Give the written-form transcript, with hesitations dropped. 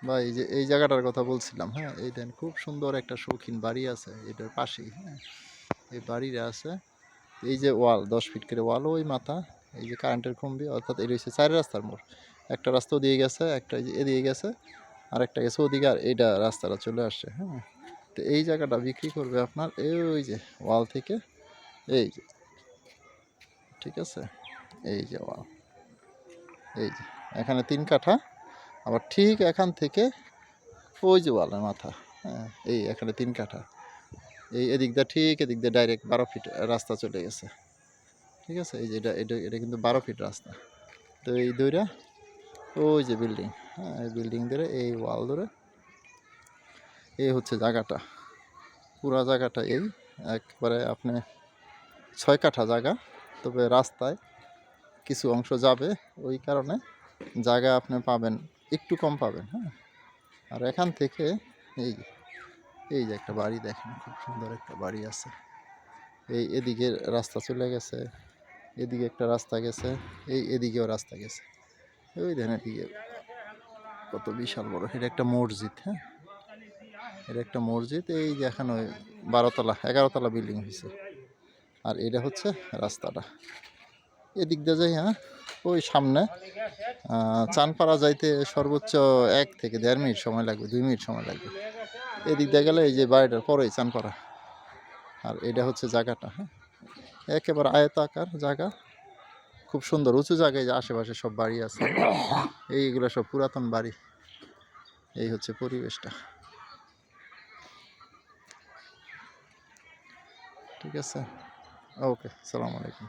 বা এই যে এই জায়গাটার কথা বলছিলাম, হ্যাঁ, এই দেন খুব সুন্দর একটা শৌখিন বাড়ি আছে এটার পাশেই, হ্যাঁ। এই বাড়িটা আছে, এই যে ওয়াল 10 ফিট করে ওয়াল, ওই মাথা, এই যে কারেন্টের খম্বি, অর্থাৎ এটা হচ্ছে 4 রাস্তার মোড়। একটা রাস্তা ওদিকে গেছে, একটা এই যে এদিকে গেছে, আর একটা গেছে ওদিকে, আর এইটা রাস্তাটা চলে আসছে, হ্যাঁ। তো এই জায়গাটা বিক্রি করবে আপনার ওই যে ওয়াল থেকে, এই যে, ঠিক আছে, এই যে ওয়াল, এই যে এখানে 3 কাঠা, আবার ঠিক এখান থেকে ওই যে ওয়ালের মাথা, হ্যাঁ, এই এখানে 3 কাঠা, এই এদিক দিয়ে ঠিক এদিক দিয়ে ডাইরেক্ট 12 ফিট রাস্তা চলে গেছে, ঠিক আছে। এই যে এটা এটা এটা কিন্তু 12 ফিট রাস্তা। তো এই দইরা ওই যে বিল্ডিং, হ্যাঁ, এই বিল্ডিং ধরে এই ওয়াল ধরে এই হচ্ছে জায়গাটা, পুরা জায়গাটা এই একবারে আপনি 6 কাঠা জায়গা, তবে রাস্তায় কিছু অংশ যাবে, ওই কারণে জায়গা আপনি পাবেন একটু কম পাবেন, হ্যাঁ। আর এখান থেকে এই এই যে একটা বাড়ি দেখেন, খুব সুন্দর একটা বাড়ি আছে, এই এদিকে রাস্তা চলে গেছে, এদিকে একটা রাস্তা গেছে, এই এদিকেও রাস্তা গেছে, ওই দেখেন এদিকে কত বিশাল বড়, এটা একটা মসজিদ, হ্যাঁ, এটা একটা মসজিদ, এই যে এখন ওই 12তলা 11তলা বিল্ডিং হয়েছে। আর এটা হচ্ছে রাস্তাটা, এদিক দিয়ে যাই, হ্যাঁ, ওই সামনে চানপাড়া যাইতে সর্বোচ্চ 1 থেকে 1.5 মিনিট সময় লাগবে, 2 মিনিট সময় লাগবে। এদিক দিয়ে গেলে এই যে বাড়িটার পরেই চানপাড়া। আর এটা হচ্ছে জায়গাটা, হ্যাঁ, একেবারে আয়তাকার জায়গা, খুব সুন্দর উঁচু জায়গায়, যে আশেপাশে সব বাড়ি আছে, এইগুলো সব পুরাতন বাড়ি। এই হচ্ছে পরিবেশটা, ঠিক আছে। ওকে, সালাম আলাইকুম।